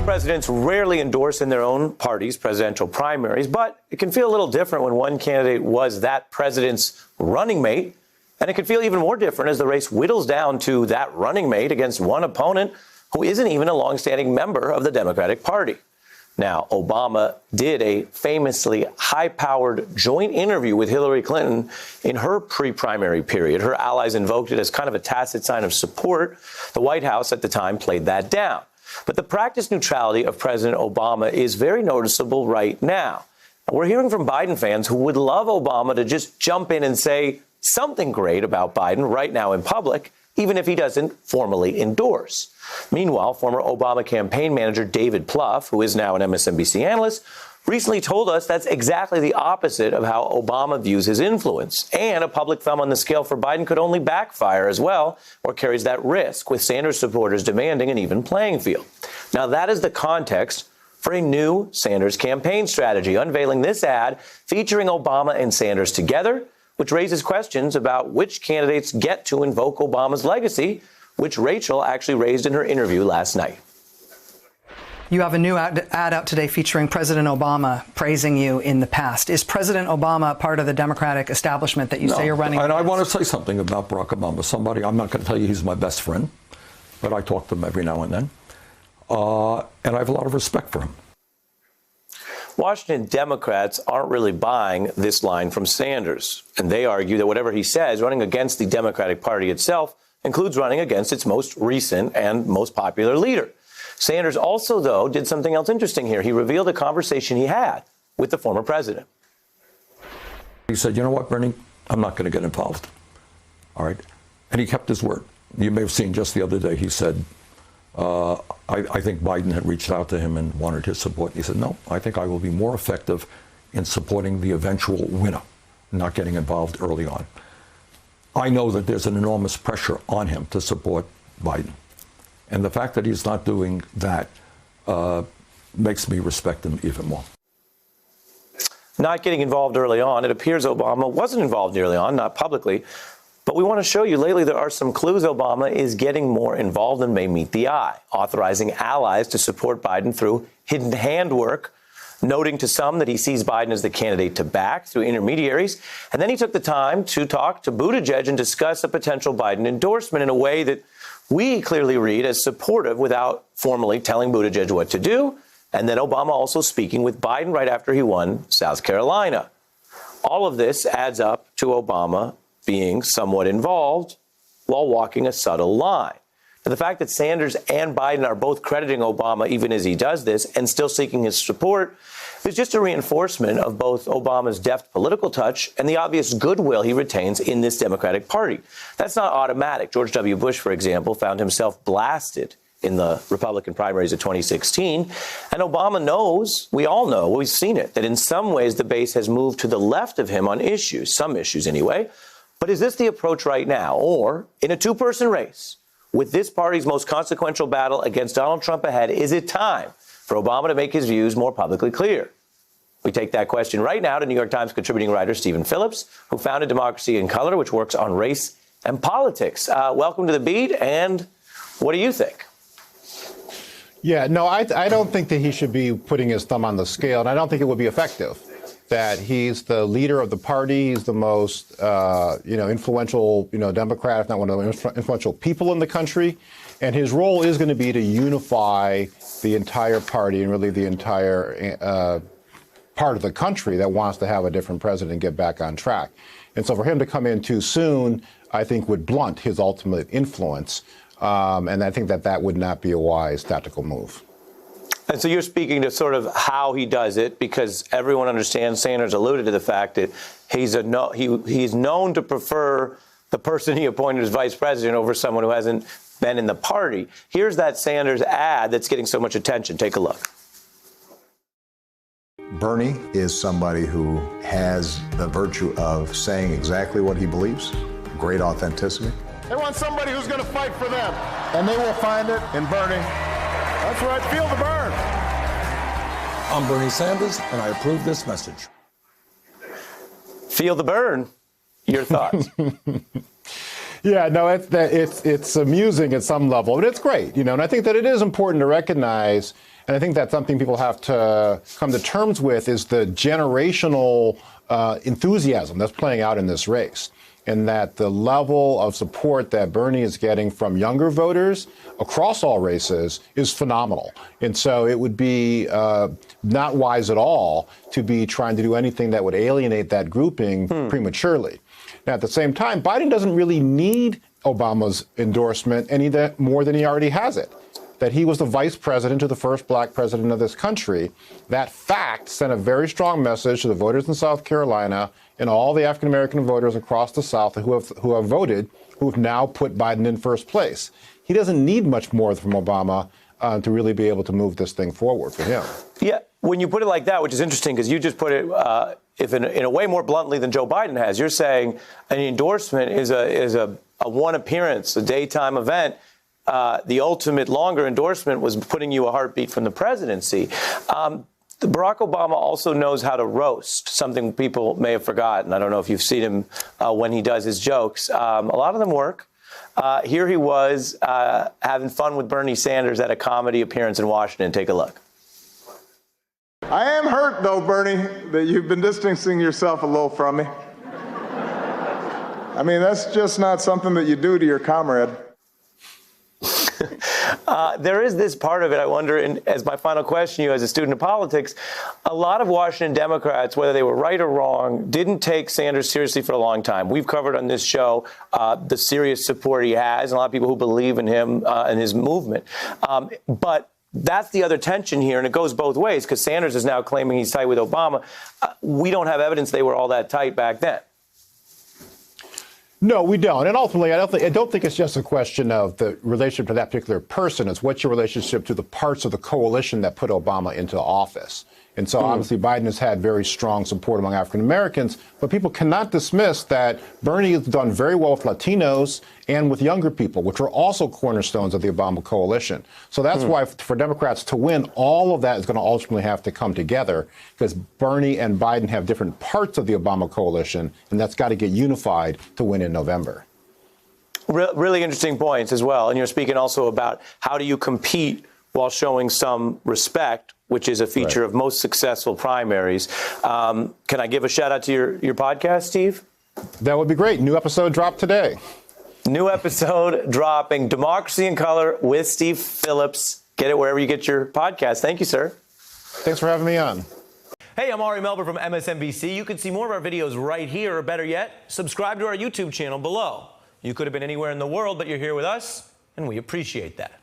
Presidents rarely endorse in their own party's presidential primaries, but it can feel a little different when one candidate was that president's running mate. And it can feel even more different as the race whittles down to that running mate against one opponent who isn't even a longstanding member of the Democratic Party. Now, Obama did a famously high-powered joint interview with Hillary Clinton in her pre-primary period. Her allies invoked it as kind of a tacit sign of support. The White House at the time played that down. But the practiced neutrality of President Obama is very noticeable right now. We're hearing from Biden fans who would love Obama to just jump in and say something great about Biden right now in public, even if he doesn't formally endorse. Meanwhile, former Obama campaign manager David Plouffe, who is now an MSNBC analyst, recently told us that's exactly the opposite of how Obama views his influence. And a public thumb on the scale for Biden could only backfire as well, or carries that risk, with Sanders supporters demanding an even playing field. Now, that is the context for a new Sanders campaign strategy, unveiling this ad featuring Obama and Sanders together, which raises questions about which candidates get to invoke Obama's legacy, which Rachel actually raised in her interview last night. You have a new ad out today featuring President Obama praising you in the past. Is President Obama part of the Democratic establishment that you say you're running and against? I want to say something about Barack Obama. I'm not going to tell you he's my best friend, but I talk to him every now and then. And I have a lot of respect for him. Washington Democrats aren't really buying this line from Sanders, and they argue that whatever he says, running against the Democratic Party itself, includes running against its most recent and most popular leader. Sanders also, though, did something else interesting here. He revealed a conversation he had with the former president. He said, you know what, Bernie, I'm not going to get involved. All right. And he kept his word. You may have seen just the other day, he said, I think Biden had reached out to him and wanted his support. He said, no, I think I will be more effective in supporting the eventual winner, not getting involved early on. I know that there's an enormous pressure on him to support Biden. And the fact that he's not doing that makes me respect him even more. Not getting involved early on. It appears Obama wasn't involved early on, not publicly. But we want to show you lately there are some clues Obama is getting more involved than may meet the eye, authorizing allies to support Biden through hidden handwork, noting to some that he sees Biden as the candidate to back through intermediaries. And then he took the time to talk to Buttigieg and discuss a potential Biden endorsement in a way that we clearly read as supportive without formally telling Buttigieg what to do. And then Obama also speaking with Biden right after he won South Carolina. All of this adds up to Obama being somewhat involved while walking a subtle line. Now, the fact that Sanders and Biden are both crediting Obama even as he does this and still seeking his support is just a reinforcement of both Obama's deft political touch and the obvious goodwill he retains in this Democratic Party. That's not automatic. George W. Bush, for example, found himself blasted in the Republican primaries of 2016. And Obama knows, we all know, we've seen it, that in some ways the base has moved to the left of him on issues, some issues anyway. But is this the approach right now? Or in a two-person race, with this party's most consequential battle against Donald Trump ahead, is it time for Obama to make his views more publicly clear? We take that question right now to New York Times contributing writer Stephen Phillips, who founded Democracy in Color, which works on race and politics. Welcome to The Beat, and what do you think? Yeah, no, I don't think that he should be putting his thumb on the scale, and I don't think it would be effective. That he's the leader of the party, he's the most, influential, Democrat, if not one of the influential people in the country. And his role is going to be to unify the entire party and really the entire part of the country that wants to have a different president and get back on track. And so for him to come in too soon, I think would blunt his ultimate influence. And I think that would not be a wise tactical move. And so you're speaking to sort of how he does it, because everyone understands Sanders alluded to the fact that he's known to prefer the person he appointed as vice president over someone who hasn't been in the party. Here's that Sanders ad that's getting so much attention. Take a look. Bernie is somebody who has the virtue of saying exactly what he believes, great authenticity. They want somebody who's going to fight for them, and they will find it in Bernie. That's right, feel the burn. I'm Bernie Sanders, and I approve this message. Feel the burn. Your thoughts? Yeah, no, it's amusing at some level, but it's great, you know. And I think that it is important to recognize, and I think that's something people have to come to terms with, is the generational enthusiasm that's playing out in this race, and that the level of support that Bernie is getting from younger voters across all races is phenomenal. And so it would be not wise at all to be trying to do anything that would alienate that grouping prematurely. Now, at the same time, Biden doesn't really need Obama's endorsement any more than he already has it. That he was the vice president to the first black president of this country. That fact sent a very strong message to the voters in South Carolina and all the African-American voters across the South who have voted, who have now put Biden in first place. He doesn't need much more from Obama to really be able to move this thing forward for him. Yeah, when you put it like that, which is interesting because you just put it if in a way more bluntly than Joe Biden has. You're saying an endorsement is a one appearance, a daytime event. The ultimate longer endorsement was putting you a heartbeat from the presidency. Barack Obama also knows how to roast, something people may have forgotten. I don't know if you've seen him when he does his jokes. A lot of them work. Here he was having fun with Bernie Sanders at a comedy appearance in Washington. Take a look. I am hurt, though, Bernie, that you've been distancing yourself a little from me. I mean, that's just not something that you do to your comrade. There is this part of it, I wonder, and as my final question to you as a student of politics, a lot of Washington Democrats, whether they were right or wrong, didn't take Sanders seriously for a long time. We've covered on this show the serious support he has, and a lot of people who believe in him and his movement. But that's the other tension here, and it goes both ways, because Sanders is now claiming he's tight with Obama. We don't have evidence they were all that tight back then. No, we don't. And ultimately, I don't think it's just a question of the relationship to that particular person. It's what's your relationship to the parts of the coalition that put Obama into office. And so obviously Biden has had very strong support among African Americans, but people cannot dismiss that Bernie has done very well with Latinos and with younger people, which are also cornerstones of the Obama coalition. So that's why for Democrats to win, all of that is going to ultimately have to come together, because Bernie and Biden have different parts of the Obama coalition, and that's got to get unified to win in November. Really interesting points as well. And you're speaking also about how do you compete while showing some respect, which is a feature of most successful primaries. Can I give a shout out to your podcast, Steve? That would be great. New episode dropped today. New episode dropping, Democracy in Color with Steve Phillips. Get it wherever you get your podcast. Thank you, sir. Thanks for having me on. Hey, I'm Ari Melber from MSNBC. You can see more of our videos right here, or better yet, subscribe to our YouTube channel below. You could have been anywhere in the world, but you're here with us, and we appreciate that.